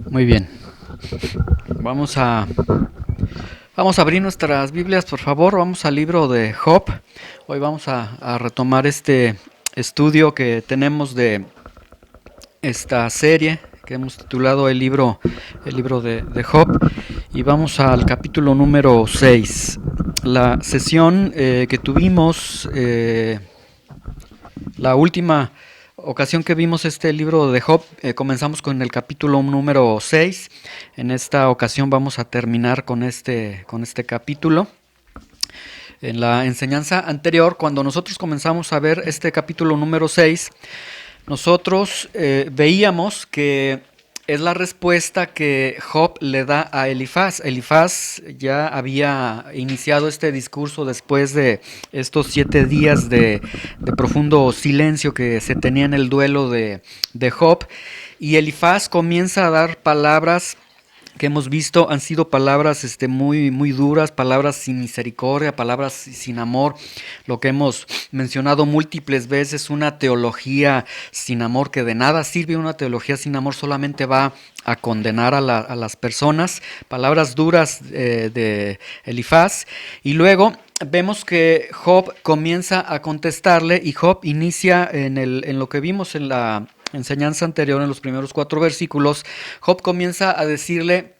Muy bien. Vamos a, vamos a abrir nuestras Biblias, por favor. Vamos al libro de Job. Hoy vamos a retomar este estudio que tenemos de esta serie que hemos titulado el libro de Job. Y vamos al capítulo número 6. La sesión que tuvimos, la última ocasión que vimos este libro de Job, comenzamos con el capítulo número 6. En esta ocasión vamos a terminar con este capítulo. En la enseñanza anterior, cuando nosotros comenzamos a ver este capítulo número 6, nosotros veíamos que es la respuesta que Job le da a Elifaz. Elifaz ya había iniciado este discurso después de estos 7 días de profundo silencio que se tenía en el duelo de Job. Y Elifaz comienza a dar palabras que hemos visto han sido palabras muy, muy duras, palabras sin misericordia, palabras sin amor, lo que hemos mencionado múltiples veces, una teología sin amor que de nada sirve. Una teología sin amor solamente va a condenar a las personas, palabras duras de Elifaz. Y luego vemos que Job comienza a contestarle, y Job inicia en lo que vimos en la enseñanza anterior, en los primeros 4 versículos. Job comienza a decirle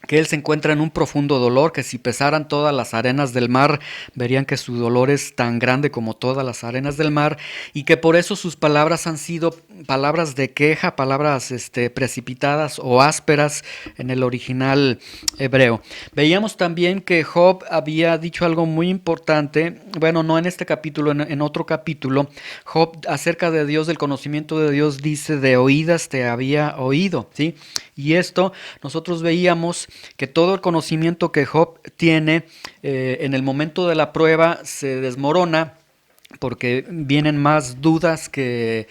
que él se encuentra en un profundo dolor, que si pesaran todas las arenas del mar, verían que su dolor es tan grande como todas las arenas del mar, y que por eso sus palabras han sido palabras de queja, palabras precipitadas o ásperas en el original hebreo. Veíamos también que Job había dicho algo muy importante, bueno, no en este capítulo, en otro capítulo. Job, acerca de Dios, del conocimiento de Dios, dice: de oídas te había oído, ¿sí? Y esto nosotros veíamos que todo el conocimiento que Job tiene en el momento de la prueba se desmorona, porque vienen más dudas que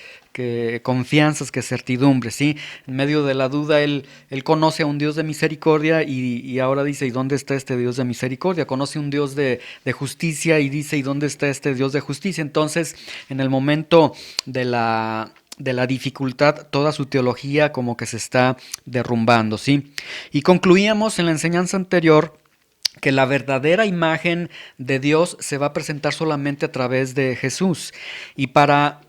confianzas, que certidumbres, ¿sí? En medio de la duda él conoce a un Dios de misericordia, y ahora dice: ¿y dónde está este Dios de misericordia? Conoce un Dios de justicia y dice: ¿y dónde está este Dios de justicia? Entonces, en el momento de la dificultad, toda su teología como que se está derrumbando, ¿sí? Y concluíamos en la enseñanza anterior que la verdadera imagen de Dios se va a presentar solamente a través de Jesús. Y para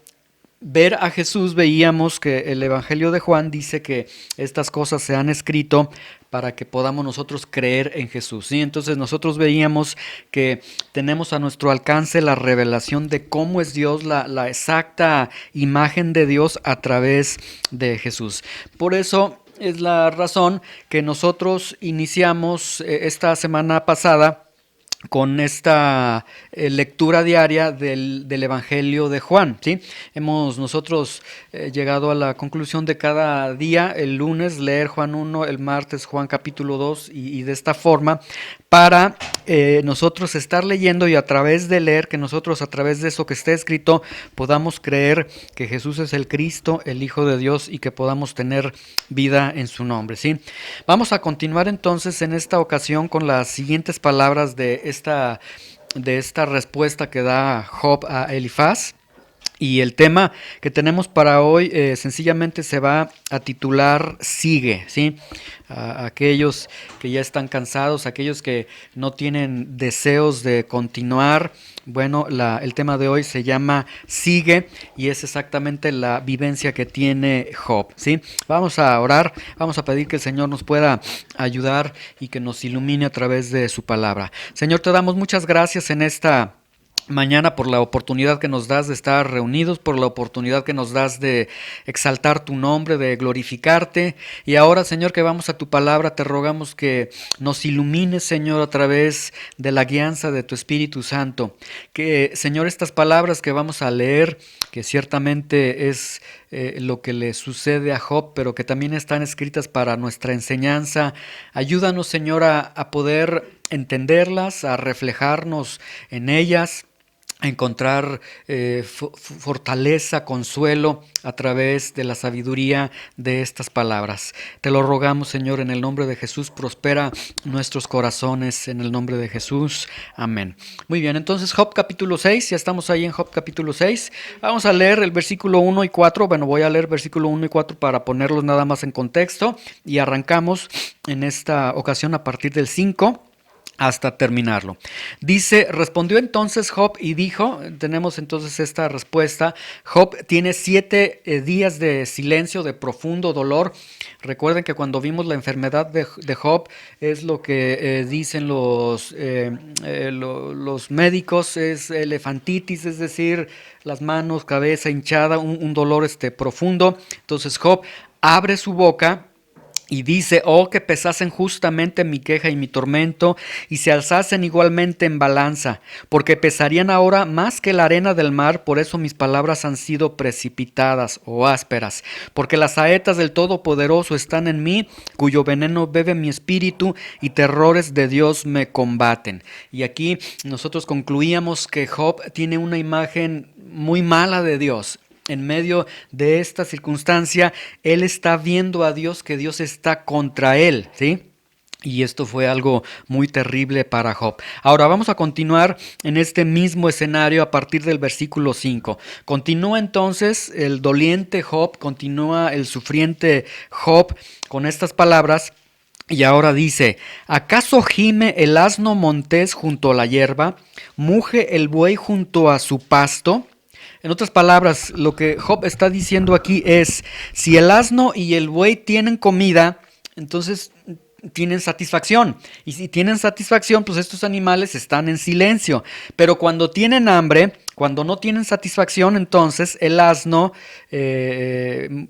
ver a Jesús veíamos que el Evangelio de Juan dice que estas cosas se han escrito para que podamos nosotros creer en Jesús, ¿sí? Entonces nosotros veíamos que tenemos a nuestro alcance la revelación de cómo es Dios, la exacta imagen de Dios a través de Jesús. Por eso es la razón que nosotros iniciamos esta semana pasada con esta lectura diaria del Evangelio de Juan, ¿sí? Hemos nosotros llegado a la conclusión de cada día, el lunes leer Juan 1, el martes Juan capítulo 2, y de esta forma, para nosotros estar leyendo, y a través de leer, que nosotros a través de eso que está escrito podamos creer que Jesús es el Cristo, el Hijo de Dios, y que podamos tener vida en su nombre, ¿sí? Vamos a continuar entonces en esta ocasión con las siguientes palabras de esta respuesta que da Job a Elifaz. Y el tema que tenemos para hoy sencillamente se va a titular Sigue, ¿sí? A aquellos que ya están cansados, aquellos que no tienen deseos de continuar. Bueno, el tema de hoy se llama Sigue, y es exactamente la vivencia que tiene Job, ¿sí? Vamos a orar, vamos a pedir que el Señor nos pueda ayudar y que nos ilumine a través de su palabra. Señor, te damos muchas gracias en esta mañana por la oportunidad que nos das de estar reunidos, por la oportunidad que nos das de exaltar tu nombre, de glorificarte. Y ahora, Señor, que vamos a tu palabra, te rogamos que nos ilumines, Señor, a través de la guianza de tu Espíritu Santo. Que, Señor, estas palabras que vamos a leer, que ciertamente es lo que le sucede a Job, pero que también están escritas para nuestra enseñanza, ayúdanos, Señor, a poder entenderlas, a reflejarnos en ellas, encontrar fortaleza, consuelo a través de la sabiduría de estas palabras. Te lo rogamos, Señor, en el nombre de Jesús, prospera nuestros corazones en el nombre de Jesús. Amén. Muy bien, entonces Job capítulo 6, ya estamos ahí en Job capítulo 6. Vamos a leer el versículo 1 y 4. Bueno, voy a leer versículo 1 y 4 para ponerlos nada más en contexto y arrancamos en esta ocasión a partir del 5. Hasta terminarlo. Dice, respondió entonces Job y dijo, tenemos entonces esta respuesta, Job tiene 7 días de silencio, de profundo dolor. Recuerden que cuando vimos la enfermedad de Job, es lo que dicen los médicos, es elefantitis, es decir, las manos, cabeza hinchada, un dolor profundo. Entonces Job abre su boca y dice, oh, que pesasen justamente mi queja y mi tormento, y se alzasen igualmente en balanza, porque pesarían ahora más que la arena del mar, por eso mis palabras han sido precipitadas o ásperas, porque las saetas del Todopoderoso están en mí, cuyo veneno bebe mi espíritu, y terrores de Dios me combaten. Y aquí nosotros concluíamos que Job tiene una imagen muy mala de Dios. En medio de esta circunstancia, él está viendo a Dios, que Dios está contra él, ¿sí? Y esto fue algo muy terrible para Job. Ahora vamos a continuar en este mismo escenario a partir del versículo 5. Continúa entonces el doliente Job, continúa el sufriente Job con estas palabras. Y ahora dice, ¿acaso gime el asno montés junto a la hierba? ¿Muge el buey junto a su pasto? En otras palabras, lo que Job está diciendo aquí es, si el asno y el buey tienen comida, entonces tienen satisfacción. Y si tienen satisfacción, pues estos animales están en silencio. Pero cuando tienen hambre, cuando no tienen satisfacción, entonces el asno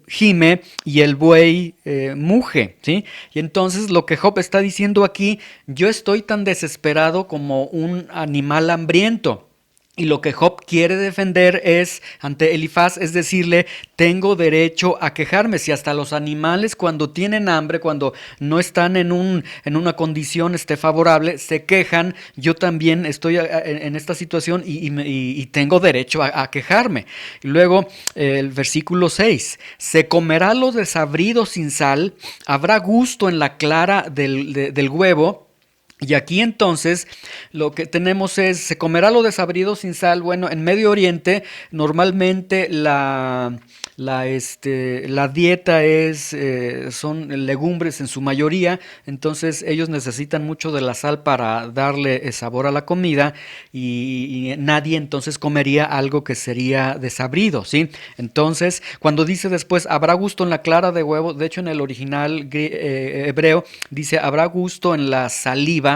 gime y el buey muge, ¿sí? Y entonces lo que Job está diciendo aquí, yo estoy tan desesperado como un animal hambriento. Y lo que Job quiere defender es, ante Elifaz, es decirle, tengo derecho a quejarme. Si hasta los animales cuando tienen hambre, cuando no están en una condición favorable, se quejan, yo también estoy en esta situación y tengo derecho a quejarme. Y luego el versículo 6, se comerá lo desabrido sin sal, habrá gusto en la clara del huevo. Y aquí entonces lo que tenemos es, se comerá lo desabrido sin sal. Bueno, en Medio Oriente normalmente la dieta son legumbres en su mayoría, entonces ellos necesitan mucho de la sal para darle sabor a la comida y nadie entonces comería algo que sería desabrido, ¿sí? Entonces, cuando dice después, habrá gusto en la clara de huevo, de hecho en el original hebreo dice, habrá gusto en la saliva.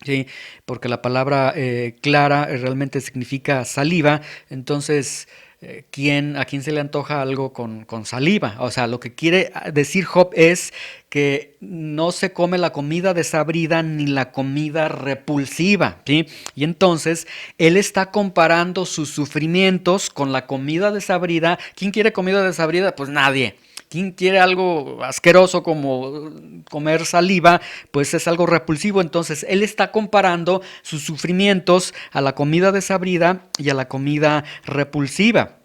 Sí, porque la palabra clara realmente significa saliva, entonces ¿a quién se le antoja algo con saliva? O sea, lo que quiere decir Job es que no se come la comida desabrida ni la comida repulsiva, ¿sí? Y entonces él está comparando sus sufrimientos con la comida desabrida. ¿Quién quiere comida desabrida? Pues nadie. ¿Quién quiere algo asqueroso como comer saliva? Pues es algo repulsivo. Entonces él está comparando sus sufrimientos a la comida desabrida y a la comida repulsiva.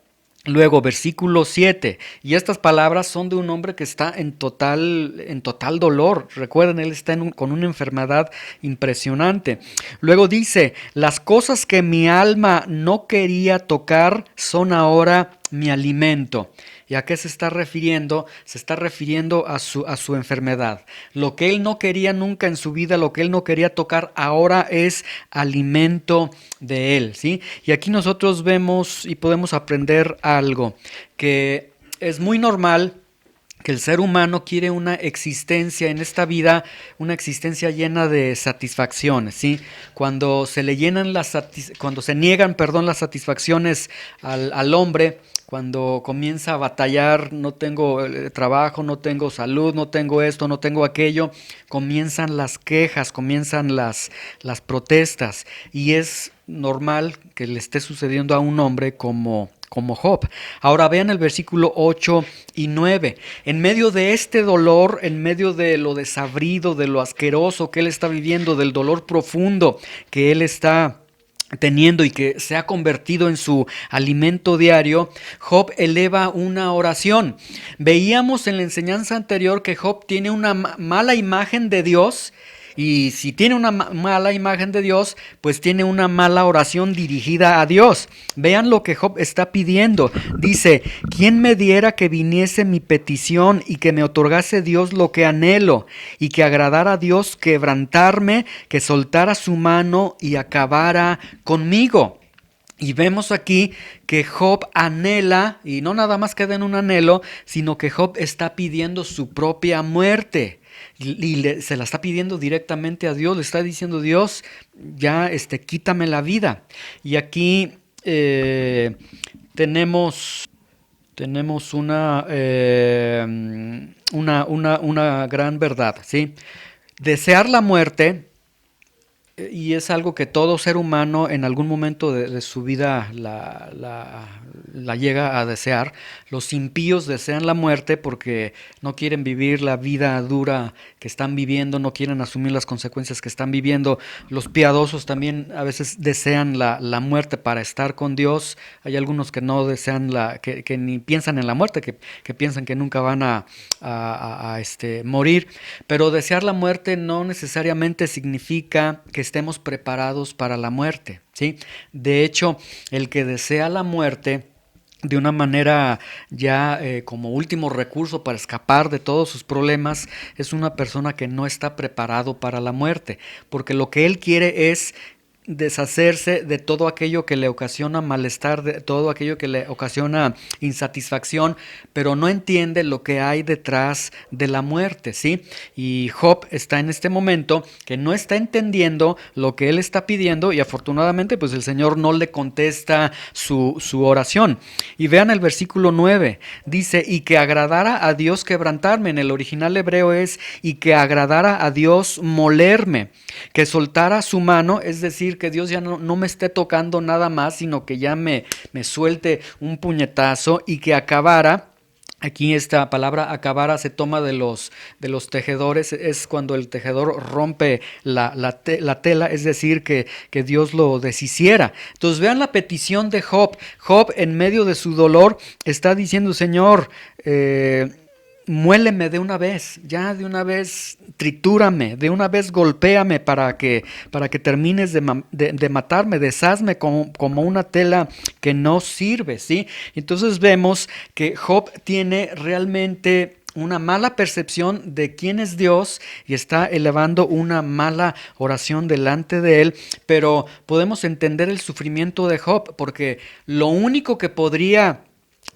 Luego, versículo 7, y estas palabras son de un hombre que está en total dolor. Recuerden, él está con una enfermedad impresionante. Luego dice, las cosas que mi alma no quería tocar son ahora mi alimento. ¿Y a qué se está refiriendo? Se está refiriendo a su enfermedad. Lo que él no quería nunca en su vida, lo que él no quería tocar, ahora es alimento de él, ¿sí? Y aquí nosotros vemos y podemos aprender algo, que es muy normal que el ser humano quiere una existencia en esta vida, una existencia llena de satisfacciones, ¿sí? Cuando se le llenan cuando se niegan, las satisfacciones al hombre, cuando comienza a batallar, no tengo trabajo, no tengo salud, no tengo esto, no tengo aquello, comienzan las quejas, comienzan las protestas, y es normal que le esté sucediendo a un hombre como Job. Ahora vean el versículo 8 y 9. En medio de este dolor, en medio de lo desabrido, de lo asqueroso que él está viviendo, del dolor profundo que él está teniendo y que se ha convertido en su alimento diario, Job eleva una oración. Veíamos en la enseñanza anterior que Job tiene una mala imagen de Dios. Y si tiene una mala imagen de Dios, pues tiene una mala oración dirigida a Dios. Vean lo que Job está pidiendo. Dice: ¿quién me diera que viniese mi petición y que me otorgase Dios lo que anhelo? Y que agradara a Dios quebrantarme, que soltara su mano y acabara conmigo. Y vemos aquí que Job anhela, y no nada más queda en un anhelo, sino que Job está pidiendo su propia muerte. Se la está pidiendo directamente a Dios, le está diciendo: Dios, ya quítame la vida. Y aquí tenemos una gran verdad, ¿sí? Desear la muerte. Y es algo que todo ser humano en algún momento de su vida la llega a desear. Los impíos desean la muerte porque no quieren vivir la vida dura que están viviendo, no quieren asumir las consecuencias que están viviendo. Los piadosos también a veces desean la muerte para estar con Dios. Hay algunos que no desean, que ni piensan en la muerte, que piensan que nunca van a morir. Pero desear la muerte no necesariamente significa que estemos preparados para la muerte, ¿sí? De hecho, el que desea la muerte de una manera ya como último recurso para escapar de todos sus problemas, es una persona que no está preparado para la muerte, porque lo que él quiere es deshacerse de todo aquello que le ocasiona malestar, de todo aquello que le ocasiona insatisfacción, pero no entiende lo que hay detrás de la muerte, ¿sí? Y Job está en este momento que no está entendiendo lo que él está pidiendo, y afortunadamente pues el Señor no le contesta su oración. Y vean el versículo 9, dice: y que agradara a Dios quebrantarme. En el original hebreo es: y que agradara a Dios molerme, que soltara su mano, es decir, que Dios ya no me esté tocando nada más, sino que ya me suelte un puñetazo, y que acabara. Aquí esta palabra acabara se toma de los tejedores, es cuando el tejedor rompe la tela, es decir, que Dios lo deshiciera. Entonces vean la petición de Job. Job, en medio de su dolor, está diciendo: Señor, muéleme de una vez, ya de una vez tritúrame, de una vez golpéame para que termines de matarme, deshazme como una tela que no sirve, ¿sí? Entonces vemos que Job tiene realmente una mala percepción de quién es Dios y está elevando una mala oración delante de él, pero podemos entender el sufrimiento de Job, porque lo único que podría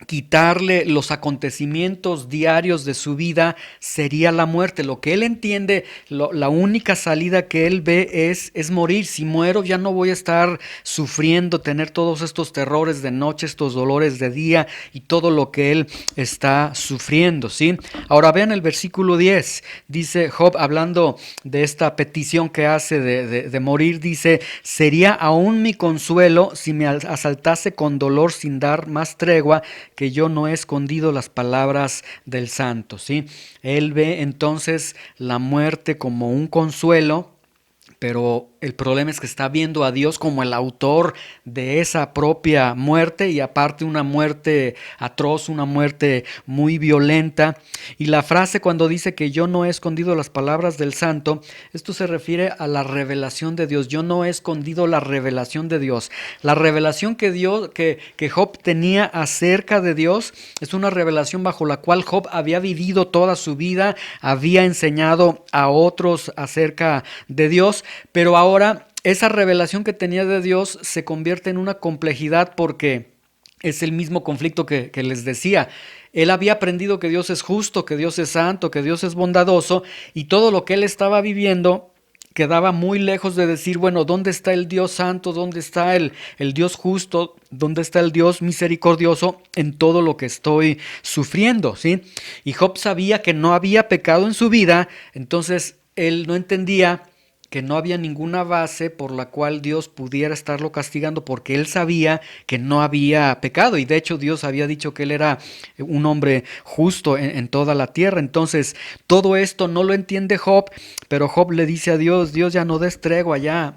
quitarle los acontecimientos diarios de su vida sería la muerte. Lo que él entiende, la única salida que él ve es morir. Si muero, ya no voy a estar sufriendo, tener todos estos terrores de noche, estos dolores de día y todo lo que él está sufriendo, ¿sí? Ahora vean el versículo 10, dice Job, hablando de esta petición que hace de morir, dice: sería aún mi consuelo si me asaltase con dolor sin dar más tregua, que yo no he escondido las palabras del santo, ¿sí? Él ve entonces la muerte como un consuelo, pero el problema es que está viendo a Dios como el autor de esa propia muerte, y aparte una muerte atroz, una muerte muy violenta. Y la frase cuando dice que yo no he escondido las palabras del santo, esto se refiere a la revelación de Dios. Yo no he escondido la revelación de Dios. La revelación que Job tenía acerca de Dios es una revelación bajo la cual Job había vivido toda su vida, había enseñado a otros acerca de Dios, pero ahora esa revelación que tenía de Dios se convierte en una complejidad, porque es el mismo conflicto que les decía. Él había aprendido que Dios es justo, que Dios es santo, que Dios es bondadoso, y todo lo que él estaba viviendo quedaba muy lejos de decir: bueno, ¿dónde está el Dios santo? ¿Dónde está el Dios justo? ¿Dónde está el Dios misericordioso en todo lo que estoy sufriendo? ¿Sí? Y Job sabía que no había pecado en su vida, entonces él no entendía que no había ninguna base por la cual Dios pudiera estarlo castigando, porque él sabía que no había pecado, y de hecho Dios había dicho que él era un hombre justo en toda la tierra. Entonces todo esto no lo entiende Job, pero Job le dice a Dios: Dios, ya no des tregua, ya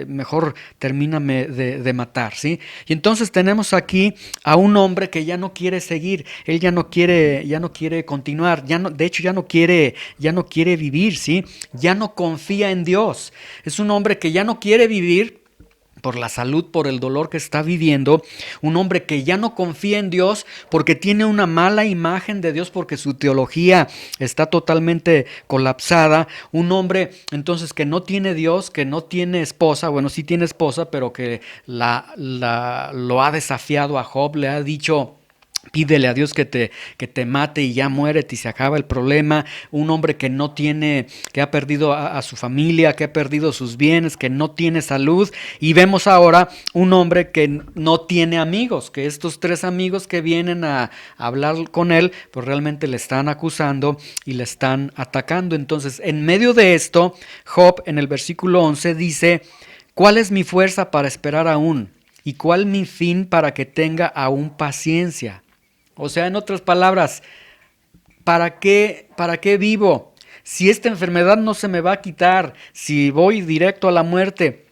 mejor termíname de matar, ¿sí? Y entonces tenemos aquí a un hombre que ya no quiere seguir, él ya no quiere continuar, de hecho ya no quiere vivir, ¿sí? Ya no confía en Dios. Es un hombre que ya no quiere vivir por la salud, por el dolor que está viviendo, un hombre que ya no confía en Dios porque tiene una mala imagen de Dios, porque su teología está totalmente colapsada, un hombre entonces que no tiene Dios, que no tiene esposa, bueno, sí tiene esposa, pero que lo ha desafiado a Job, le ha dicho: pídele a Dios que te mate y ya muérete y se acaba el problema. Un hombre que no tiene, que ha perdido a su familia, que ha perdido sus bienes, que no tiene salud. Y vemos ahora un hombre que no tiene amigos, que estos 3 amigos que vienen a hablar con él, pues realmente le están acusando y le están atacando. Entonces, en medio de esto, Job en el versículo 11 dice: ¿cuál es mi fuerza para esperar aún? ¿Y cuál mi fin para que tenga aún paciencia? O sea, en otras palabras, ¿para qué vivo? Si esta enfermedad no se me va a quitar, si voy directo a la muerte,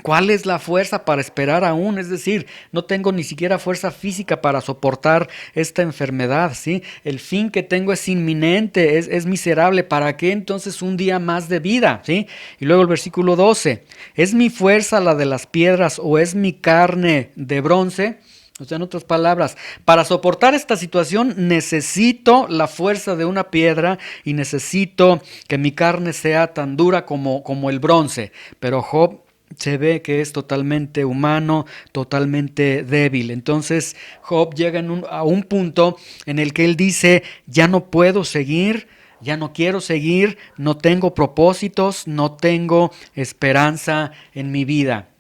¿cuál es la fuerza para esperar aún? Es decir, no tengo ni siquiera fuerza física para soportar esta enfermedad, ¿sí? El fin que tengo es inminente, es miserable. ¿Para qué entonces un día más de vida? ¿Sí? Y luego el versículo 12, ¿es mi fuerza la de las piedras o es mi carne de bronce? O sea, en otras palabras, para soportar esta situación necesito la fuerza de una piedra y necesito que mi carne sea tan dura como el bronce. Pero Job se ve que es totalmente humano, totalmente débil. Entonces Job llega a un punto en el que él dice: ya no puedo seguir, ya no quiero seguir, no tengo propósitos, no tengo esperanza en mi vida.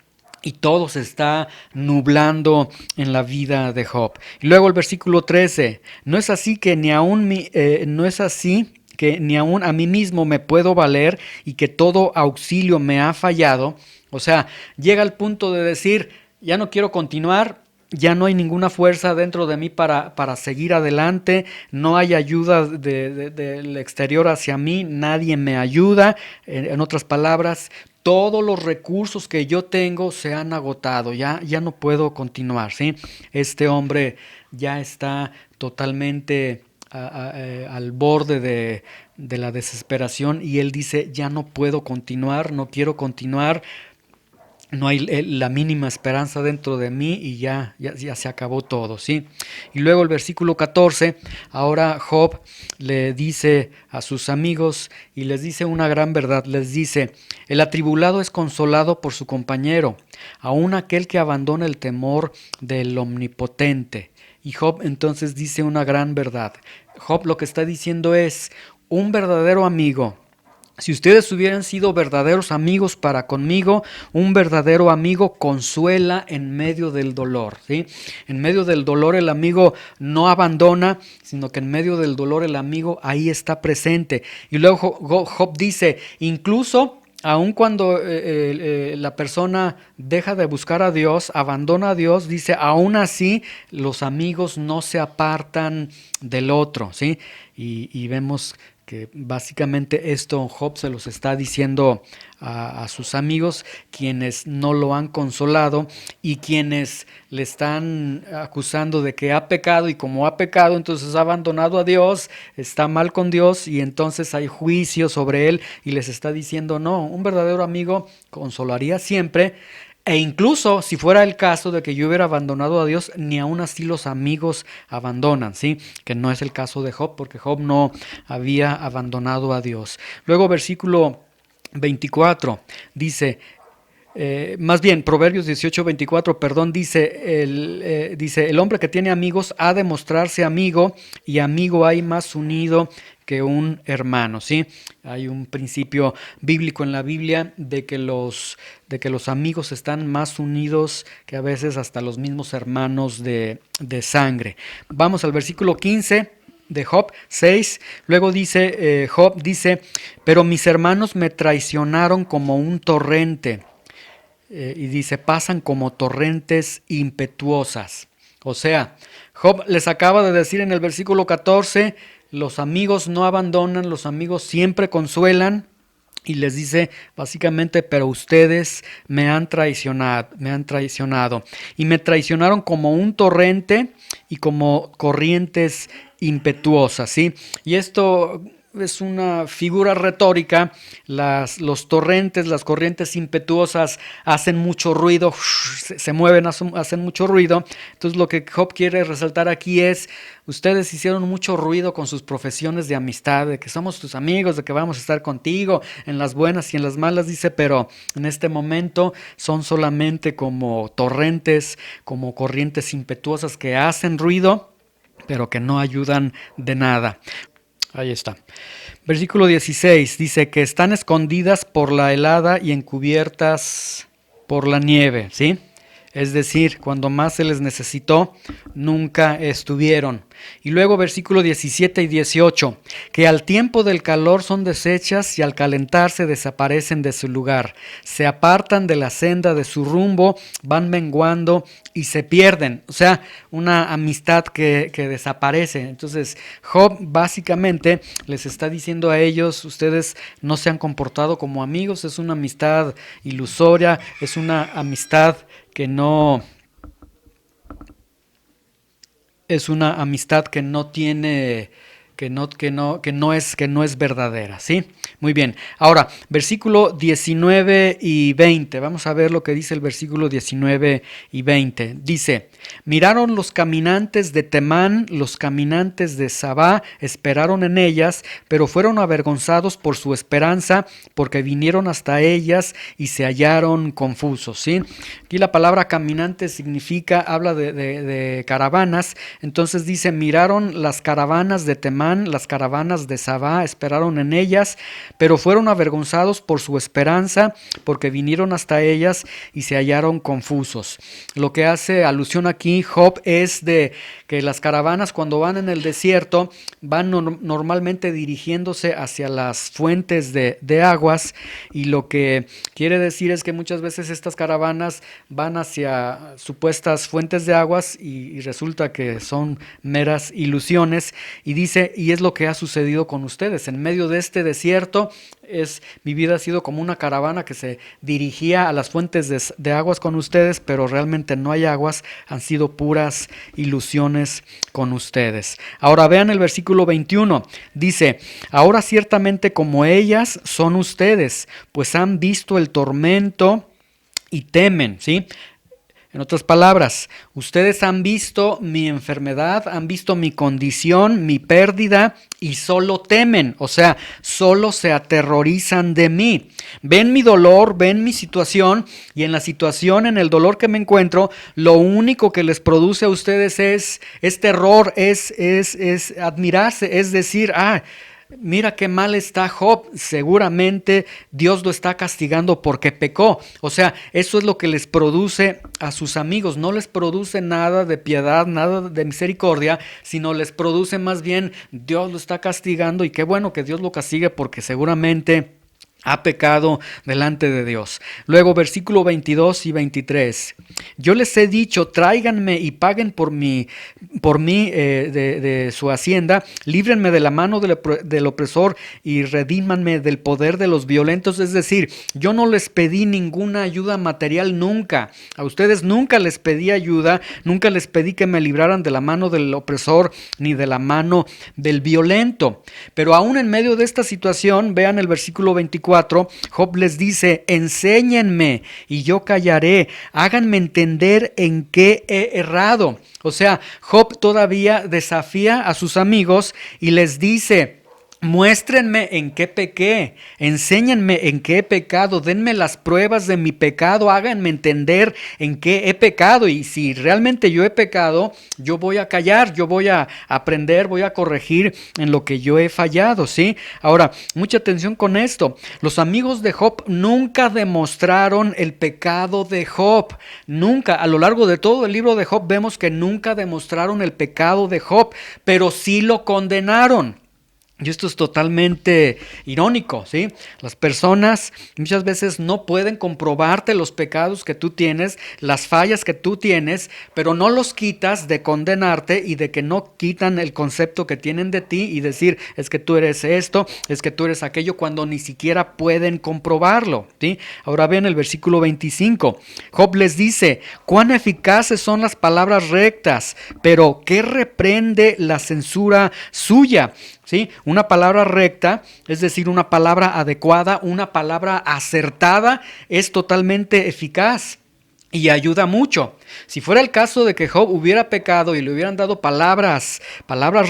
Y todo se está nublando en la vida de Job. Y luego el versículo 13, no es así que ni aún a mí mismo me puedo valer y que todo auxilio me ha fallado. O sea, llega al punto de decir: ya no quiero continuar, ya no hay ninguna fuerza dentro de mí para seguir adelante, no hay ayuda del exterior hacia mí, nadie me ayuda. En otras palabras, todos los recursos que yo tengo se han agotado, ya no puedo continuar, ¿sí? Este hombre ya está totalmente al borde de la desesperación, y él dice: ya no puedo continuar, no quiero continuar. No hay la mínima esperanza dentro de mí y ya se acabó todo, ¿sí? Y luego el versículo 14, ahora Job le dice a sus amigos y les dice una gran verdad. Les dice: el atribulado es consolado por su compañero, aun aquel que abandona el temor del omnipotente. Y Job entonces dice una gran verdad. Job lo que está diciendo es: un verdadero amigo, si ustedes hubieran sido verdaderos amigos para conmigo, un verdadero amigo consuela en medio del dolor, ¿sí? En medio del dolor el amigo no abandona, sino que en medio del dolor el amigo ahí está presente. Y luego Job dice: incluso aun cuando la persona deja de buscar a Dios, abandona a Dios, dice, aún así los amigos no se apartan del otro, ¿sí? Y vemos que básicamente esto Job se los está diciendo a sus amigos, quienes no lo han consolado y quienes le están acusando de que ha pecado, y como ha pecado entonces ha abandonado a Dios, está mal con Dios y entonces hay juicio sobre él, y les está diciendo: no, un verdadero amigo consolaría siempre. E incluso si fuera el caso de que yo hubiera abandonado a Dios, ni aún así los amigos abandonan, ¿sí? Que no es el caso de Job, porque Job no había abandonado a Dios. Luego versículo 24 dice, más bien Proverbios 18:24, perdón, dice el hombre que tiene amigos ha de mostrarse amigo, y amigo hay más unido que un hermano, ¿sí? Hay un principio bíblico en la Biblia de que los amigos están más unidos que a veces hasta los mismos hermanos de sangre. Vamos al versículo 15. de Job 6, luego dice, Job dice, pero mis hermanos me traicionaron como un torrente, y dice, pasan como torrentes impetuosas. O sea, Job les acaba de decir en el versículo 14, los amigos no abandonan, los amigos siempre consuelan, y les dice básicamente, pero ustedes me han traicionado, y me traicionaron como un torrente y como corrientes impetuosas, ¿sí? Y esto es una figura retórica. Los torrentes, las corrientes impetuosas hacen mucho ruido, se mueven, hacen mucho ruido. Entonces lo que Job quiere resaltar aquí es, ustedes hicieron mucho ruido con sus profesiones de amistad, de que somos tus amigos, de que vamos a estar contigo en las buenas y en las malas, dice, pero en este momento son solamente como torrentes, como corrientes impetuosas que hacen ruido, pero que no ayudan de nada. Ahí está. Versículo 16 dice que están escondidas por la helada y encubiertas por la nieve, ¿sí? Es decir, cuando más se les necesitó, nunca estuvieron. Y luego versículo 17 y 18, que al tiempo del calor son deshechas y al calentarse desaparecen de su lugar. Se apartan de la senda de su rumbo, van menguando y se pierden. O sea, una amistad que desaparece. Entonces, Job básicamente les está diciendo a ellos, ustedes no se han comportado como amigos, es una amistad ilusoria, es una amistad que no es una amistad que no tiene, que no es verdadera, ¿sí? Muy bien. Ahora, versículo 19 y 20. Vamos a ver lo que dice el versículo 19 y 20. Dice, miraron los caminantes de Temán, los caminantes de Sabá, esperaron en ellas, pero fueron avergonzados por su esperanza, porque vinieron hasta ellas y se hallaron confusos, ¿sí? Aquí la palabra caminante habla de caravanas. Entonces dice, miraron las caravanas de Temán, las caravanas de Sabá, esperaron en ellas, pero fueron avergonzados por su esperanza, porque vinieron hasta ellas y se hallaron confusos. Lo que hace alusión aquí Job es de que las caravanas, cuando van en el desierto, van normalmente dirigiéndose hacia las fuentes de aguas, y lo que quiere decir es que muchas veces estas caravanas van hacia supuestas fuentes de aguas y resulta que son meras ilusiones, y dice, y es lo que ha sucedido con ustedes en medio de este desierto. Mi vida ha sido como una caravana que se dirigía a las fuentes de aguas con ustedes, pero realmente no hay aguas, han sido puras ilusiones con ustedes. Ahora vean el versículo 21, dice, ahora ciertamente como ellas son ustedes, pues han visto el tormento y temen, ¿sí? En otras palabras, ustedes han visto mi enfermedad, han visto mi condición, mi pérdida, y solo temen, o sea, solo se aterrorizan de mí. Ven mi dolor, ven mi situación, y en la situación, en el dolor que me encuentro, lo único que les produce a ustedes es terror, es admirarse, es decir, mira qué mal está Job, seguramente Dios lo está castigando porque pecó. O sea, eso es lo que les produce a sus amigos, no les produce nada de piedad, nada de misericordia, sino les produce más bien, Dios lo está castigando, y qué bueno que Dios lo castigue porque seguramente ha pecado delante de Dios. Luego versículo 22 y 23. Yo les he dicho, tráiganme y paguen por mí de su hacienda, líbrenme de la mano del opresor y redímanme del poder de los violentos. Es decir, yo no les pedí ninguna ayuda material nunca. A ustedes nunca les pedí ayuda, nunca les pedí que me libraran de la mano del opresor ni de la mano del violento. Pero aún en medio de esta situación, vean el versículo 24, Job les dice, enséñenme y yo callaré, háganme entender en qué he errado. O sea, Job todavía desafía a sus amigos y les dice, Muéstrenme en qué pequé, enséñenme en qué he pecado, denme las pruebas de mi pecado, háganme entender en qué he pecado, y si realmente yo he pecado, yo voy a callar, yo voy a aprender, voy a corregir en lo que yo he fallado, ¿sí? Ahora, mucha atención con esto. Los amigos de Job nunca demostraron el pecado de Job, nunca, a lo largo de todo el libro de Job vemos que nunca demostraron el pecado de Job, pero sí lo condenaron. Y esto es totalmente irónico, ¿sí? Las personas muchas veces no pueden comprobarte los pecados que tú tienes, las fallas que tú tienes, pero no los quitas de condenarte y de que no quitan el concepto que tienen de ti y decir, es que tú eres esto, es que tú eres aquello, cuando ni siquiera pueden comprobarlo, ¿sí? Ahora vean el versículo 25. Job les dice, cuán eficaces son las palabras rectas, pero ¿qué reprende la censura suya? ¿Sí? Una palabra recta, es decir, una palabra adecuada, una palabra acertada, es totalmente eficaz y ayuda mucho. Si fuera el caso de que Job hubiera pecado y le hubieran dado palabras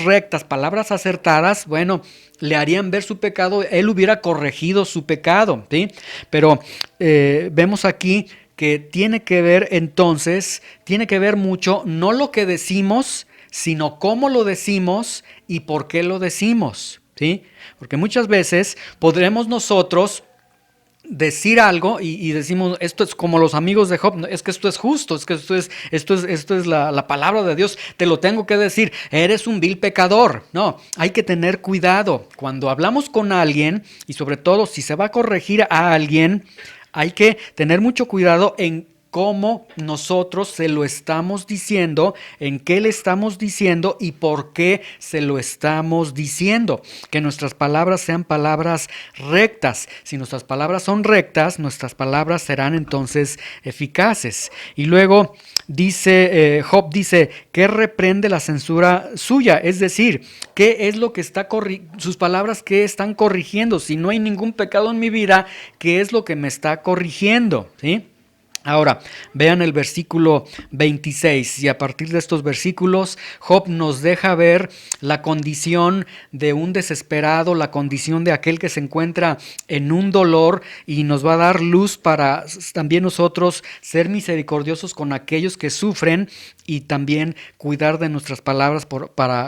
rectas, palabras acertadas, bueno, le harían ver su pecado, él hubiera corregido su pecado, ¿sí? Pero vemos aquí que tiene que ver entonces, tiene que ver mucho, no lo que decimos, sino cómo lo decimos y por qué lo decimos, ¿sí? Porque muchas veces podremos nosotros decir algo y decimos, esto es como los amigos de Job, es que esto es justo, es que esto es la palabra de Dios, te lo tengo que decir, eres un vil pecador. No, hay que tener cuidado cuando hablamos con alguien, y sobre todo si se va a corregir a alguien, hay que tener mucho cuidado en cómo nosotros se lo estamos diciendo, en qué le estamos diciendo y por qué se lo estamos diciendo. Que nuestras palabras sean palabras rectas. Si nuestras palabras son rectas, nuestras palabras serán entonces eficaces. Y luego dice, Job dice, ¿qué reprende la censura suya? Es decir, ¿qué es lo que está sus palabras qué están corrigiendo? Si no hay ningún pecado en mi vida, ¿qué es lo que me está corrigiendo? ¿Sí? Ahora, vean el versículo 26, y a partir de estos versículos, Job nos deja ver la condición de un desesperado, la condición de aquel que se encuentra en un dolor, y nos va a dar luz para también nosotros ser misericordiosos con aquellos que sufren y también cuidar de nuestras palabras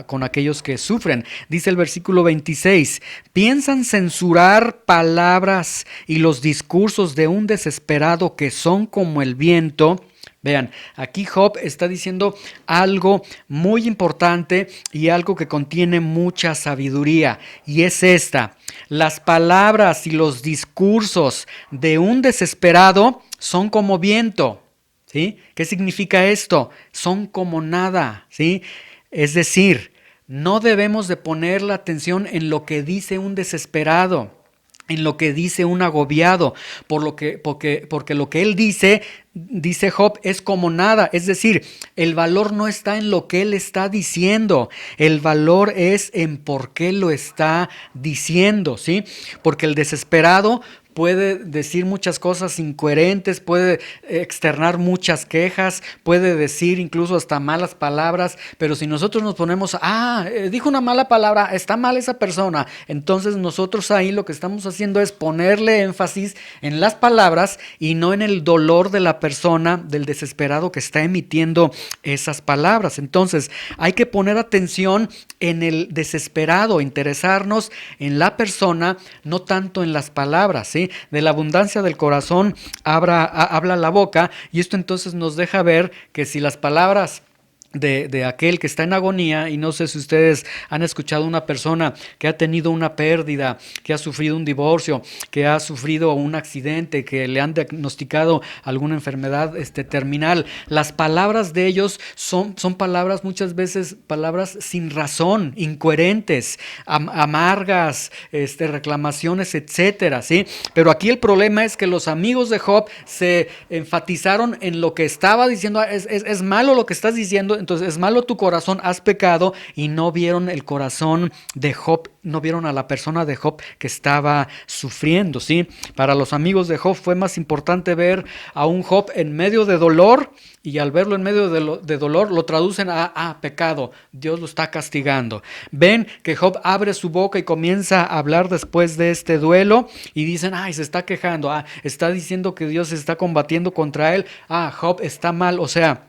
con aquellos que sufren. Dice el versículo 26, piensan censurar palabras y los discursos de un desesperado que son como el viento. Vean, aquí Job está diciendo algo muy importante y algo que contiene mucha sabiduría, y es esta: las palabras y los discursos de un desesperado son como viento. ¿Sí? ¿Qué significa esto? Son como nada, ¿sí? Es decir, no debemos de poner la atención en lo que dice un desesperado, en lo que dice un agobiado, porque lo que él dice Job, es como nada. Es decir, el valor no está en lo que él está diciendo, el valor es en por qué lo está diciendo, ¿sí? Porque el desesperado puede decir muchas cosas incoherentes, puede externar muchas quejas, puede decir incluso hasta malas palabras, pero si nosotros nos ponemos, dijo una mala palabra, está mal esa persona, entonces nosotros ahí lo que estamos haciendo es ponerle énfasis en las palabras y no en el dolor de la persona, del desesperado que está emitiendo esas palabras. Entonces hay que poner atención en el desesperado, interesarnos en la persona, no tanto en las palabras, ¿sí? De la abundancia del corazón habla la boca, y esto entonces nos deja ver que si las palabras de aquel que está en agonía, y no sé si ustedes han escuchado una persona que ha tenido una pérdida, que ha sufrido un divorcio, que ha sufrido un accidente, que le han diagnosticado alguna enfermedad terminal, las palabras de ellos son palabras muchas veces, palabras sin razón, incoherentes, amargas, reclamaciones, etcétera, ¿sí? Pero aquí el problema es que los amigos de Job se enfatizaron en lo que estaba diciendo. Es malo lo que estás diciendo, entonces es malo tu corazón, has pecado, y no vieron el corazón de Job, no vieron a la persona de Job que estaba sufriendo, ¿sí? Para los amigos de Job fue más importante ver a un Job en medio de dolor, y al verlo en medio de dolor lo traducen a pecado, Dios lo está castigando. Ven que Job abre su boca y comienza a hablar después de este duelo, y dicen, ay, se está quejando, está diciendo que Dios está combatiendo contra él, Job está mal, o sea,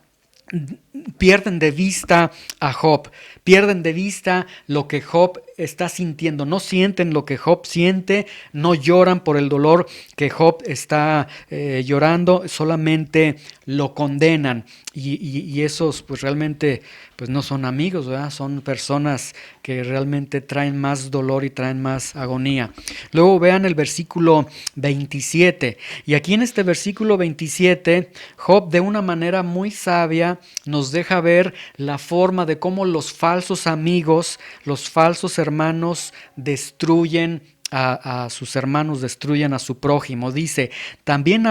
pierden de vista a Job, pierden de vista lo que Job está sintiendo, no sienten lo que Job siente, no lloran por el dolor que Job está llorando, solamente lo condenan, y esos pues realmente pues no son amigos, ¿verdad? Son personas que realmente traen más dolor y traen más agonía. Luego vean el versículo 27, y aquí en este versículo 27 Job de una manera muy sabia nos deja ver la forma de cómo los falsos amigos, los falsos hermanos destruyen a sus hermanos, destruyen a su prójimo. Dice, también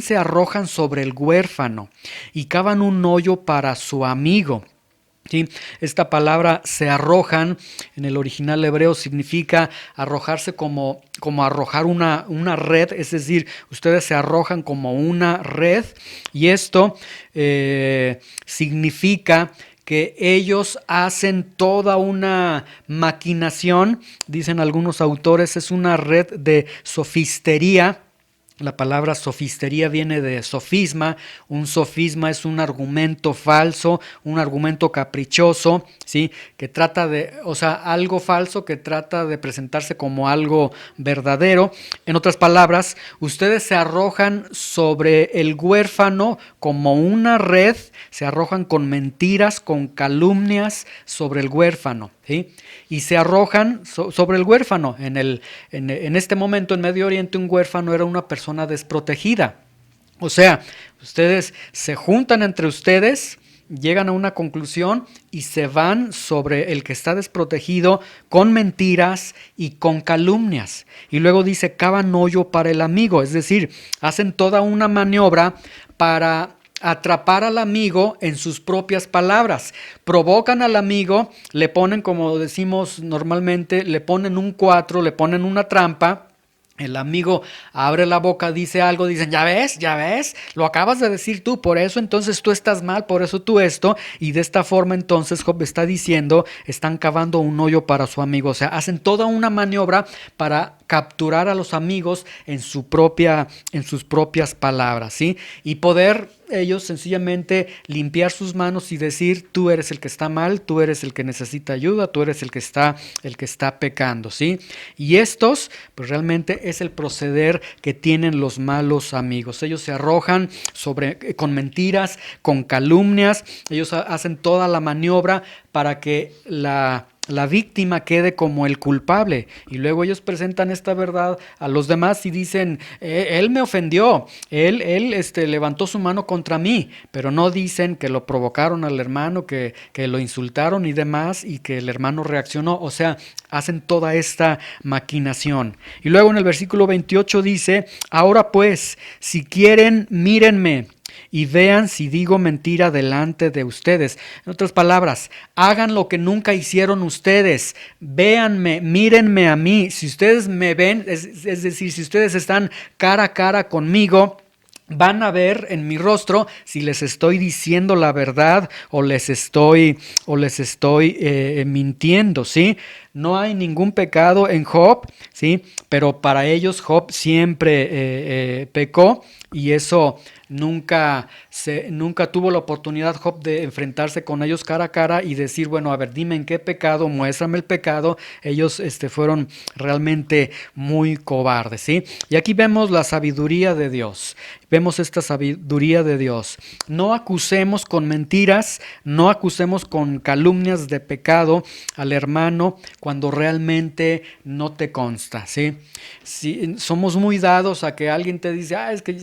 se arrojan sobre el huérfano y cavan un hoyo para su amigo. ¿Sí? Esta palabra se arrojan en el original hebreo significa arrojarse como arrojar una red, es decir, ustedes se arrojan como una red, y esto significa que ellos hacen toda una maquinación, dicen algunos autores, es una red de sofistería. La palabra sofistería viene de sofisma. Un sofisma es un argumento falso, un argumento caprichoso, ¿sí? Que trata de, o sea, algo falso que trata de presentarse como algo verdadero. En otras palabras, ustedes se arrojan sobre el huérfano como una red, se arrojan con mentiras, con calumnias sobre el huérfano, ¿sí? Y se arrojan sobre el huérfano. En este momento en Medio Oriente un huérfano era una persona desprotegida. O sea, ustedes se juntan entre ustedes, llegan a una conclusión y se van sobre el que está desprotegido con mentiras y con calumnias. Y luego dice, cavan hoyo para el amigo, es decir, hacen toda una maniobra para atrapar al amigo en sus propias palabras. Provocan al amigo, le ponen, como decimos normalmente, le ponen un 4, le ponen una trampa. El amigo abre la boca, dice algo, dicen, ya ves, lo acabas de decir tú, por eso entonces tú estás mal, por eso tú esto, y de esta forma entonces Job está diciendo, están cavando un hoyo para su amigo, o sea, hacen toda una maniobra para capturar a los amigos en sus propias palabras, ¿sí? Y poder ellos sencillamente limpiar sus manos y decir, tú eres el que está mal, tú eres el que necesita ayuda, tú eres el que está pecando, ¿sí? Y estos, pues realmente es el proceder que tienen los malos amigos. Ellos se arrojan con mentiras, con calumnias, ellos hacen toda la maniobra para que la víctima quede como el culpable, y luego ellos presentan esta verdad a los demás y dicen, él me ofendió, él levantó su mano contra mí, pero no dicen que lo provocaron al hermano, que lo insultaron y demás, y que el hermano reaccionó. O sea, hacen toda esta maquinación. Y luego en el versículo 28 dice, ahora pues, si quieren, mírenme y vean si digo mentira delante de ustedes. En otras palabras, hagan lo que nunca hicieron ustedes. Véanme, mírenme a mí. Si ustedes me ven, es decir, si ustedes están cara a cara conmigo, van a ver en mi rostro si les estoy diciendo la verdad o les estoy mintiendo, ¿sí? No hay ningún pecado en Job, ¿sí? Pero para ellos Job siempre pecó, y eso nunca tuvo la oportunidad Job de enfrentarse con ellos cara a cara y decir, bueno, a ver, dime en qué pecado, muéstrame el pecado. Ellos fueron realmente muy cobardes, ¿sí? Y aquí vemos la sabiduría de Dios. Vemos esta sabiduría de Dios. No acusemos con mentiras, no acusemos con calumnias de pecado al hermano cuando realmente no te consta, ¿sí? Si somos muy dados a que alguien te dice, es que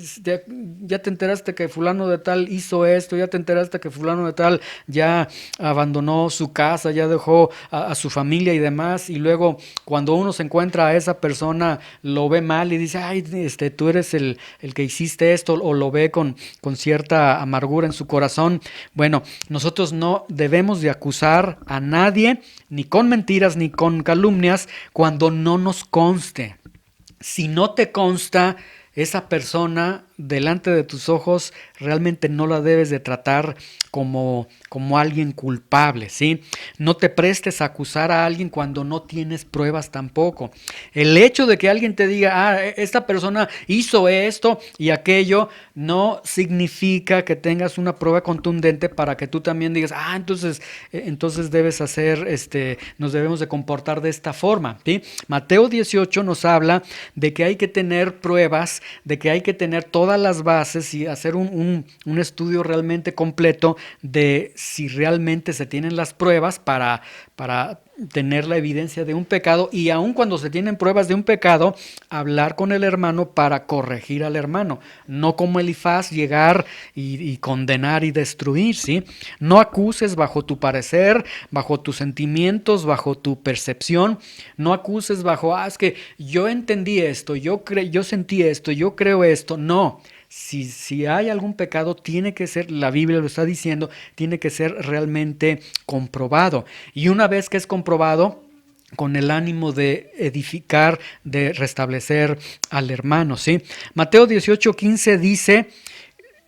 ya te enteraste que fulano de tal hizo esto, ya te enteraste que fulano de tal ya abandonó su casa, ya dejó a su familia y demás, y luego cuando uno se encuentra a esa persona, lo ve mal y dice, tú eres el que hiciste esto, o lo ve con cierta amargura en su corazón. Bueno, nosotros no debemos de acusar a nadie, ni con mentiras, ni con calumnias, cuando no nos conste. Si no te consta, esa persona delante de tus ojos, realmente no la debes de tratar como alguien culpable, ¿sí? No te prestes a acusar a alguien cuando no tienes pruebas tampoco. El hecho de que alguien te diga, esta persona hizo esto y aquello, no significa que tengas una prueba contundente para que tú también digas, entonces debes hacer, nos debemos de comportar de esta forma, ¿sí? Mateo 18 nos habla de que hay que tener pruebas, de que hay que tener todas las bases y hacer un estudio realmente completo de si realmente se tienen las pruebas para tener la evidencia de un pecado, y aun cuando se tienen pruebas de un pecado, hablar con el hermano para corregir al hermano, no como Elifaz llegar y condenar y destruir, ¿sí? No acuses bajo tu parecer, bajo tus sentimientos, bajo tu percepción, no acuses bajo, es que yo entendí esto, yo sentí esto, yo creo esto, no. Si hay algún pecado, tiene que ser, la Biblia lo está diciendo, tiene que ser realmente comprobado. Y una vez que es comprobado, con el ánimo de edificar, de restablecer al hermano, ¿sí? Mateo 18:15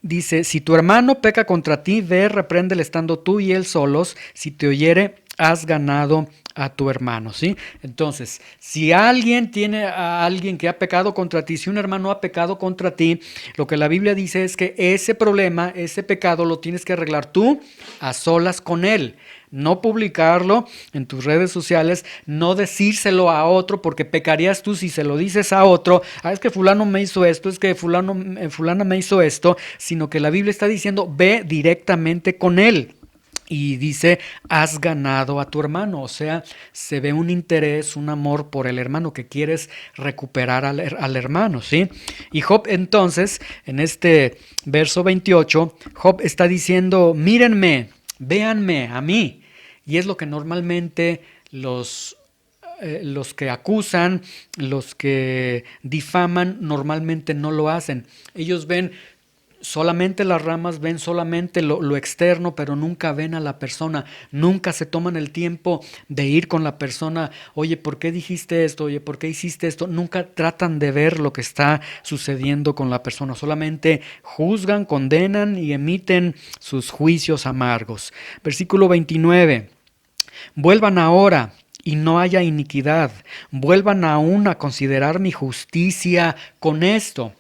dice, si tu hermano peca contra ti, ve, repréndele estando tú y él solos, si te oyere, has ganado a tu hermano, ¿sí? Entonces, si alguien tiene a alguien que ha pecado contra ti, si un hermano ha pecado contra ti, lo que la Biblia dice es que ese problema, ese pecado lo tienes que arreglar tú a solas con él. No publicarlo en tus redes sociales, no decírselo a otro, porque pecarías tú si se lo dices a otro. Es que fulano me hizo esto, es que fulana me hizo esto, sino que la Biblia está diciendo, ve directamente con él. Y dice, has ganado a tu hermano, o sea, se ve un interés, un amor por el hermano, que quieres recuperar al hermano, ¿sí? Y Job entonces, en este verso 28, Job está diciendo, mírenme, véanme a mí. Y es lo que normalmente los que acusan, los que difaman, normalmente no lo hacen. Ellos ven solamente las ramas, ven solamente lo externo, pero nunca ven a la persona, nunca se toman el tiempo de ir con la persona, oye, ¿por qué dijiste esto? Oye, ¿por qué hiciste esto? Nunca tratan de ver lo que está sucediendo con la persona, solamente juzgan, condenan y emiten sus juicios amargos. Versículo 29, vuelvan ahora y no haya iniquidad, vuelvan aún a considerar mi justicia con esto.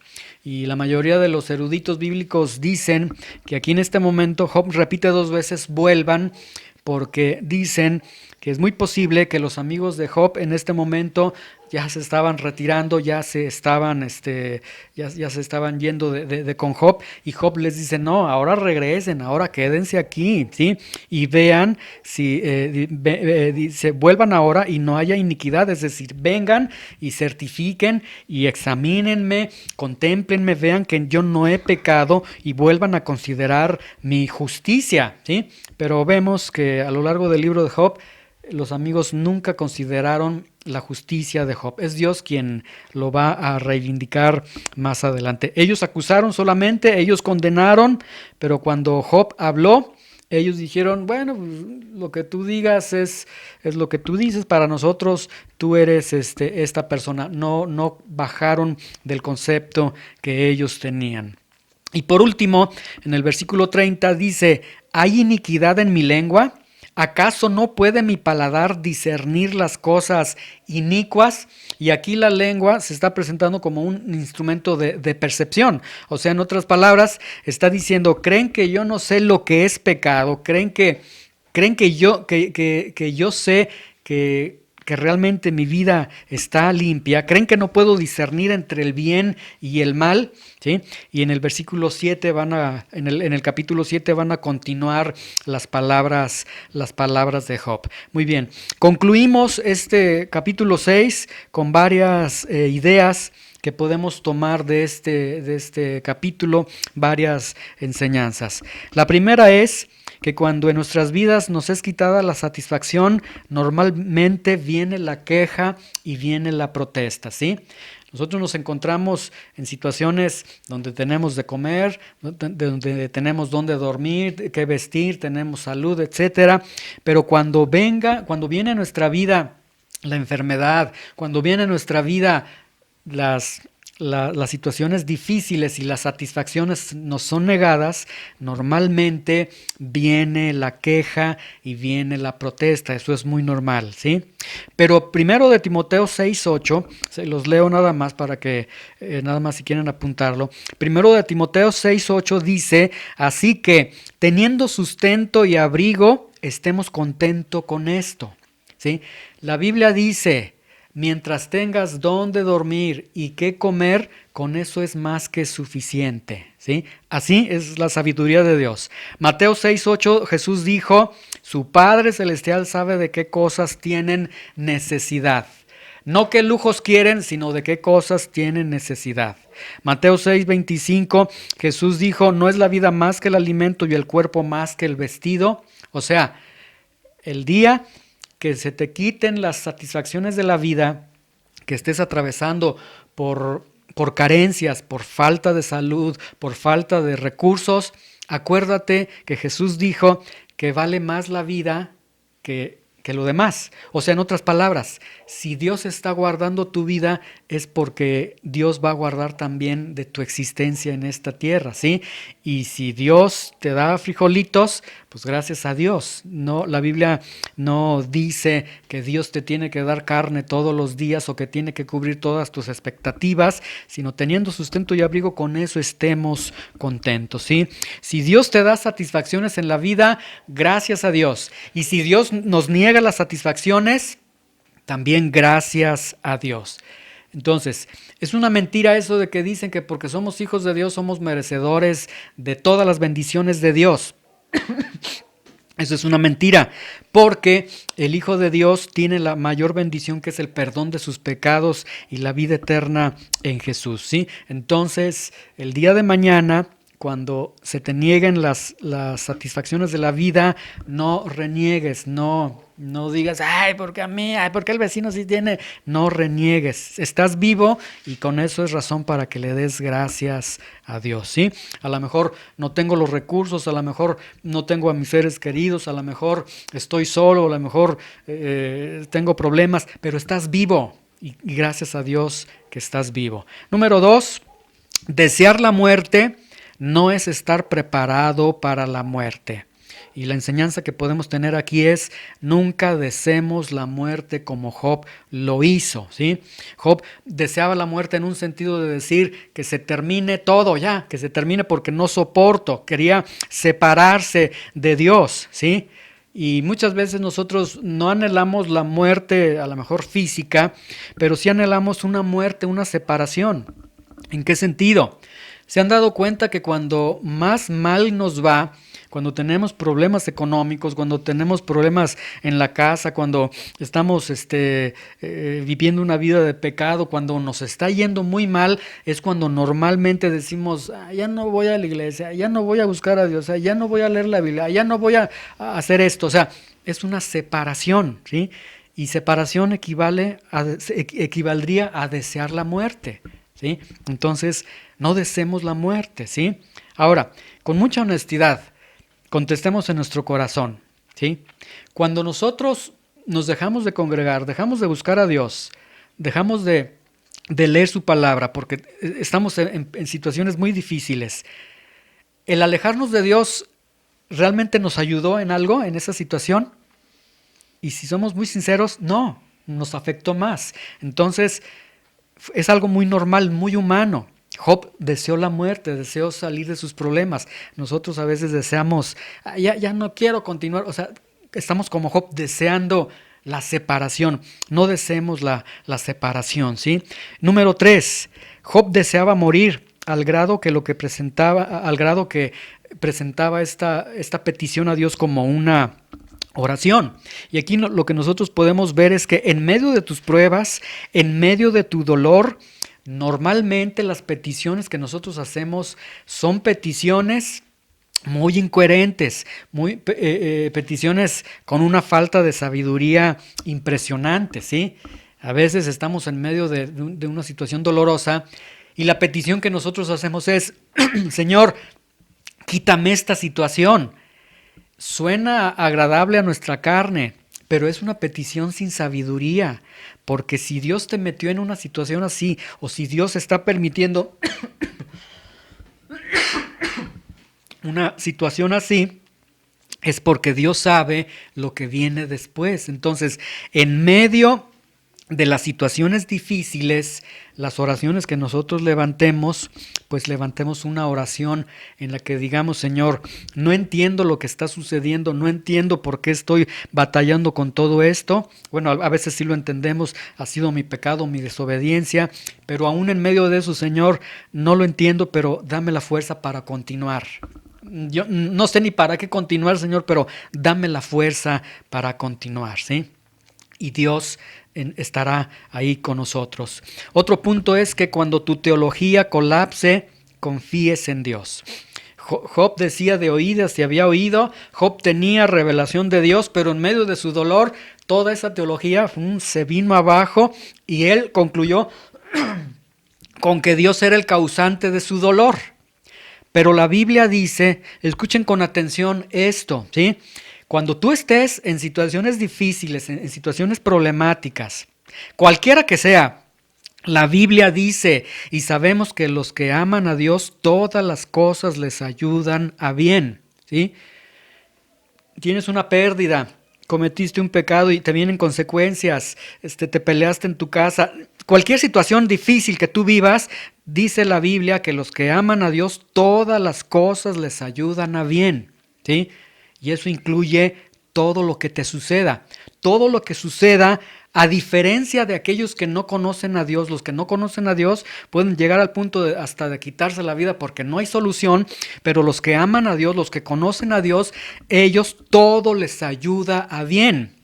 Y la mayoría de los eruditos bíblicos dicen que aquí en este momento Job repite 2 veces vuelvan, porque dicen que es muy posible que los amigos de Job en este momento ya se estaban retirando, ya se estaban yendo de con Job, y Job les dice, no, ahora regresen, ahora quédense aquí, ¿sí? Y vean, si dice, vuelvan ahora y no haya iniquidad, es decir, vengan y certifiquen y examínenme, contémplenme, vean que yo no he pecado y vuelvan a considerar mi justicia, ¿sí? Pero vemos que a lo largo del libro de Job, los amigos nunca consideraron la justicia de Job. Es Dios quien lo va a reivindicar más adelante. Ellos acusaron solamente, ellos condenaron, pero cuando Job habló, ellos dijeron, bueno, lo que tú digas es lo que tú dices, para nosotros tú eres esta persona. No bajaron del concepto que ellos tenían. Y por último, en el versículo 30 dice, ¿hay iniquidad en mi lengua? ¿Acaso no puede mi paladar discernir las cosas inicuas? Y aquí la lengua se está presentando como un instrumento de percepción. O sea, en otras palabras, está diciendo, ¿creen que yo no sé lo que es pecado? ¿Creen que yo sé que que realmente mi vida está limpia, creen que no puedo discernir entre el bien y el mal, ¿sí? Y en el versículo 7 en el capítulo 7 van a continuar las palabras de Job. Muy bien, concluimos este capítulo 6 con varias ideas que podemos tomar de este capítulo, varias enseñanzas. La primera es que cuando en nuestras vidas nos es quitada la satisfacción, normalmente viene la queja y viene la protesta, ¿sí? Nosotros nos encontramos en situaciones donde tenemos de comer, donde tenemos dónde dormir, qué vestir, tenemos salud, etcétera. Pero cuando viene a nuestra vida la enfermedad, cuando viene a nuestra vida las situaciones difíciles y las satisfacciones nos son negadas, normalmente viene la queja y viene la protesta. Eso es muy normal, ¿sí? Pero primero de Timoteo 6:8, se los leo nada más para que, nada más si quieren apuntarlo. Primero de Timoteo 6:8 dice, así que teniendo sustento y abrigo, estemos contentos con esto, ¿sí? La Biblia dice, mientras tengas dónde dormir y qué comer, con eso es más que suficiente, ¿sí? Así es la sabiduría de Dios. Mateo 6:8, Jesús dijo, su Padre Celestial sabe de qué cosas tienen necesidad. No qué lujos quieren, sino de qué cosas tienen necesidad. Mateo 6:25, Jesús dijo, no es la vida más que el alimento y el cuerpo más que el vestido. O sea, el día que se te quiten las satisfacciones de la vida, que estés atravesando por carencias, por falta de salud, por falta de recursos, acuérdate que Jesús dijo que vale más la vida que lo demás. O sea, en otras palabras, si Dios está guardando tu vida es porque Dios va a guardar también de tu existencia en esta tierra, ¿sí? Y si Dios te da frijolitos, pues gracias a Dios. No, la Biblia no dice que Dios te tiene que dar carne todos los días o que tiene que cubrir todas tus expectativas, sino teniendo sustento y abrigo, con eso estemos contentos, ¿sí? Si Dios te da satisfacciones en la vida, gracias a Dios. Y si Dios nos niega las satisfacciones, también gracias a Dios. Entonces, es una mentira eso de que dicen que porque somos hijos de Dios somos merecedores de todas las bendiciones de Dios. Eso es una mentira, porque el Hijo de Dios tiene la mayor bendición, que es el perdón de sus pecados y la vida eterna en Jesús, ¿sí? Entonces, el día de mañana, cuando se te nieguen las satisfacciones de la vida, no reniegues, no digas, ay, porque a mí, ay, porque el vecino sí tiene. No reniegues, estás vivo y con eso es razón para que le des gracias a Dios, ¿sí? A lo mejor no tengo los recursos, a lo mejor no tengo a mis seres queridos, a lo mejor estoy solo, a lo mejor tengo problemas, pero estás vivo y gracias a Dios que estás vivo. Número 2, desear la muerte no es estar preparado para la muerte. Y la enseñanza que podemos tener aquí es, nunca deseemos la muerte como Job lo hizo, ¿sí? Job deseaba la muerte en un sentido de decir que se termine todo ya, que se termine porque no soporto, quería separarse de Dios, ¿sí? Y muchas veces nosotros no anhelamos la muerte, a lo mejor física, pero sí anhelamos una muerte, una separación. ¿En qué sentido? ¿Se han dado cuenta que cuando más mal nos va, cuando tenemos problemas económicos, cuando tenemos problemas en la casa, cuando estamos viviendo una vida de pecado, cuando nos está yendo muy mal, es cuando normalmente decimos, ya no voy a la iglesia, ya no voy a buscar a Dios, ya no voy a leer la Biblia, ya no voy a hacer esto? O sea, es una separación, ¿sí? Y separación equivaldría a desear la muerte, ¿sí? Entonces, no deseemos la muerte, ¿sí? Ahora, con mucha honestidad, contestemos en nuestro corazón, ¿sí? Cuando nosotros nos dejamos de congregar, dejamos de buscar a Dios, dejamos de leer su palabra, porque estamos en situaciones muy difíciles, ¿el alejarnos de Dios realmente nos ayudó en algo en esa situación? Y si somos muy sinceros, no, nos afectó más. Entonces, es algo muy normal, muy humano. Job deseó la muerte, deseó salir de sus problemas. Nosotros a veces deseamos, ya no quiero continuar. O sea, estamos como Job deseando la separación. No deseemos la separación, ¿sí? Número 3, Job deseaba morir al grado que presentaba esta petición a Dios como una oración. Y aquí lo que nosotros podemos ver es que en medio de tus pruebas, en medio de tu dolor, normalmente las peticiones que nosotros hacemos son peticiones muy incoherentes, peticiones con una falta de sabiduría impresionante, ¿sí? A veces estamos en medio de una situación dolorosa y la petición que nosotros hacemos es, Señor, quítame esta situación. Suena agradable a nuestra carne, pero es una petición sin sabiduría, porque si Dios te metió en una situación así, o si Dios está permitiendo una situación así, es porque Dios sabe lo que viene después. Entonces, en medio de las situaciones difíciles, las oraciones que nosotros levantemos, pues levantemos una oración en la que digamos, Señor, no entiendo lo que está sucediendo, no entiendo por qué estoy batallando con todo esto. Bueno, a veces sí lo entendemos, ha sido mi pecado, mi desobediencia, pero aún en medio de eso, Señor, no lo entiendo, pero dame la fuerza para continuar. Yo no sé ni para qué continuar, Señor, pero dame la fuerza para continuar, ¿sí? Y Dios estará ahí con nosotros. Otro punto es que cuando tu teología colapse, confíes en Dios. Job decía de oídas y había oído, Job tenía revelación de Dios, pero en medio de su dolor, toda esa teología se vino abajo y él concluyó con que Dios era el causante de su dolor. Pero la Biblia dice, escuchen con atención esto, ¿sí? Cuando tú estés en situaciones difíciles, en situaciones problemáticas, cualquiera que sea, la Biblia dice, y sabemos que los que aman a Dios, todas las cosas les ayudan a bien, ¿sí? Tienes una pérdida, cometiste un pecado y te vienen consecuencias, te peleaste en tu casa. Cualquier situación difícil que tú vivas, dice la Biblia que los que aman a Dios, todas las cosas les ayudan a bien, ¿sí? Y eso incluye todo lo que te suceda. Todo lo que suceda, a diferencia de aquellos que no conocen a Dios, los que no conocen a Dios pueden llegar al punto hasta de quitarse la vida porque no hay solución, pero los que aman a Dios, los que conocen a Dios, ellos todo les ayuda a bien.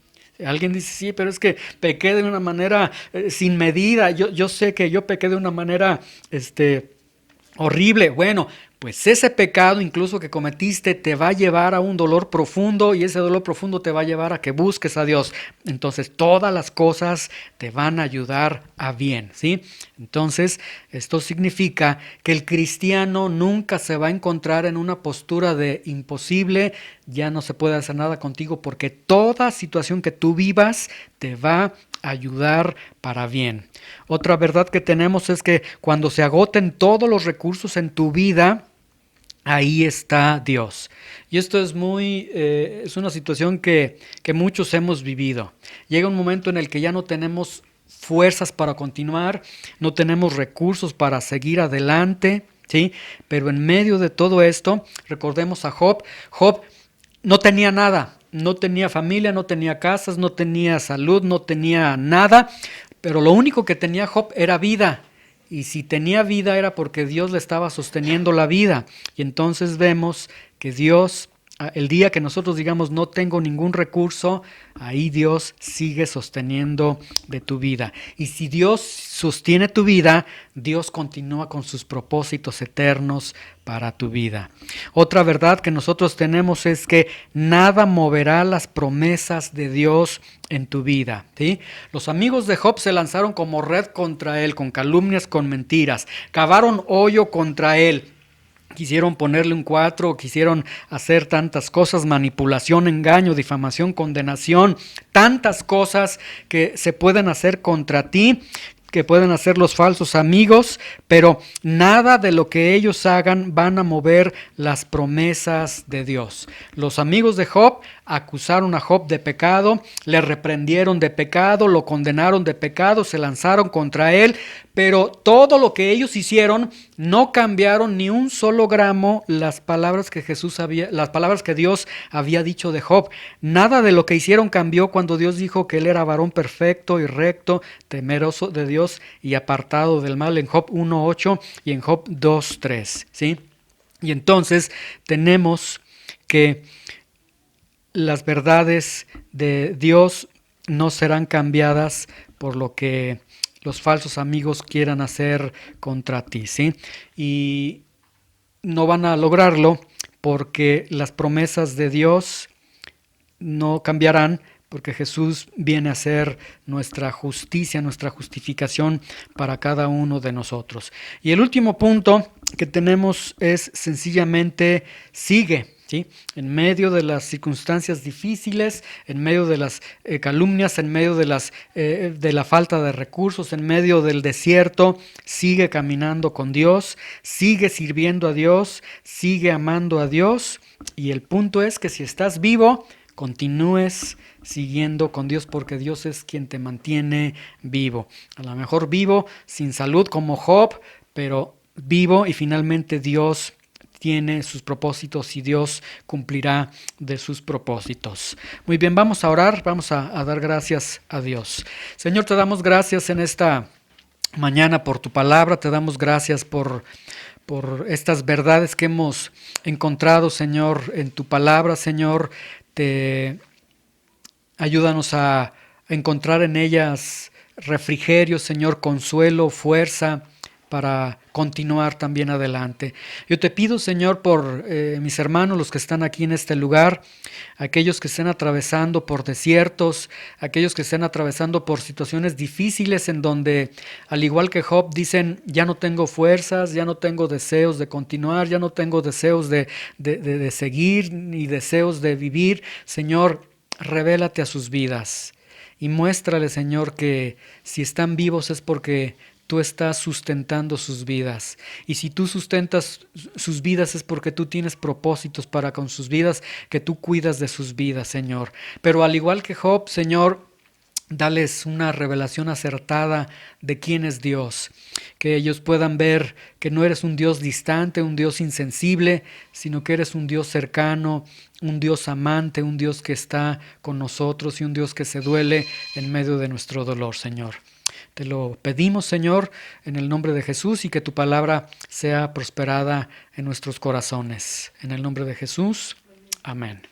Alguien dice, sí, pero es que pequé de una manera sin medida. Yo sé que yo pequé de una manera horrible. Bueno, pues ese pecado incluso que cometiste te va a llevar a un dolor profundo y ese dolor profundo te va a llevar a que busques a Dios. Entonces todas las cosas te van a ayudar a bien, ¿sí? Entonces esto significa que el cristiano nunca se va a encontrar en una postura de imposible, ya no se puede hacer nada contigo, porque toda situación que tú vivas te va a ayudar para bien. Otra verdad que tenemos es que cuando se agoten todos los recursos en tu vida, ahí está Dios. Y esto es es una situación que muchos hemos vivido. Llega un momento en el que ya no tenemos fuerzas para continuar, no tenemos recursos para seguir adelante, ¿sí? Pero en medio de todo esto, recordemos a Job. Job no tenía nada, no tenía familia, no tenía casas, no tenía salud, no tenía nada, pero lo único que tenía Job era vida. Y si tenía vida era porque Dios le estaba sosteniendo la vida. Y entonces vemos que Dios, el día que nosotros digamos no tengo ningún recurso, ahí Dios sigue sosteniendo de tu vida. Y si Dios sostiene tu vida, Dios continúa con sus propósitos eternos para tu vida. Otra verdad que nosotros tenemos es que nada moverá las promesas de Dios en tu vida, ¿sí? Los amigos de Job se lanzaron como red contra él, con calumnias, con mentiras, cavaron hoyo contra él. Quisieron ponerle un 4, quisieron hacer tantas cosas, manipulación, engaño, difamación, condenación, tantas cosas que se pueden hacer contra ti, que pueden hacer los falsos amigos, pero nada de lo que ellos hagan van a mover las promesas de Dios. Los amigos de Job acusaron a Job de pecado, le reprendieron de pecado, lo condenaron de pecado, se lanzaron contra él, pero todo lo que ellos hicieron no cambiaron ni un solo gramo las palabras que Dios había dicho de Job. Nada de lo que hicieron cambió cuando Dios dijo que él era varón perfecto y recto, temeroso de Dios y apartado del mal, en Job 1:8 y en Job 2:3, ¿sí? Y entonces tenemos que las verdades de Dios no serán cambiadas por lo que los falsos amigos quieran hacer contra ti, ¿sí? Y no van a lograrlo porque las promesas de Dios no cambiarán, porque Jesús viene a ser nuestra justicia, nuestra justificación para cada uno de nosotros. Y el último punto que tenemos es sencillamente sigue. ¿Sí? En medio de las circunstancias difíciles, en medio de las calumnias, en medio de la falta de recursos, en medio del desierto, sigue caminando con Dios, sigue sirviendo a Dios, sigue amando a Dios. Y el punto es que si estás vivo, continúes siguiendo con Dios, porque Dios es quien te mantiene vivo. A lo mejor vivo sin salud como Job, pero vivo, y finalmente Dios tiene sus propósitos y Dios cumplirá de sus propósitos. Muy bien, vamos a orar, vamos a dar gracias a Dios. Señor, te damos gracias en esta mañana por tu palabra, te damos gracias por estas verdades que hemos encontrado, Señor, en tu palabra, Señor. Ayúdanos a encontrar en ellas refrigerio, Señor, consuelo, fuerza, para continuar también adelante. Yo te pido, Señor, por mis hermanos, los que están aquí en este lugar, aquellos que estén atravesando por desiertos, aquellos que estén atravesando por situaciones difíciles en donde, al igual que Job, dicen, ya no tengo fuerzas, ya no tengo deseos de continuar, ya no tengo deseos de seguir, ni deseos de vivir. Señor, revélate a sus vidas y muéstrale, Señor, que si están vivos es porque tú estás sustentando sus vidas. Y si tú sustentas sus vidas es porque tú tienes propósitos para con sus vidas, que tú cuidas de sus vidas, Señor. Pero al igual que Job, Señor, dales una revelación acertada de quién es Dios, que ellos puedan ver que no eres un Dios distante, un Dios insensible, sino que eres un Dios cercano, un Dios amante, un Dios que está con nosotros y un Dios que se duele en medio de nuestro dolor, Señor. Te lo pedimos, Señor, en el nombre de Jesús, y que tu palabra sea prosperada en nuestros corazones. En el nombre de Jesús, amén.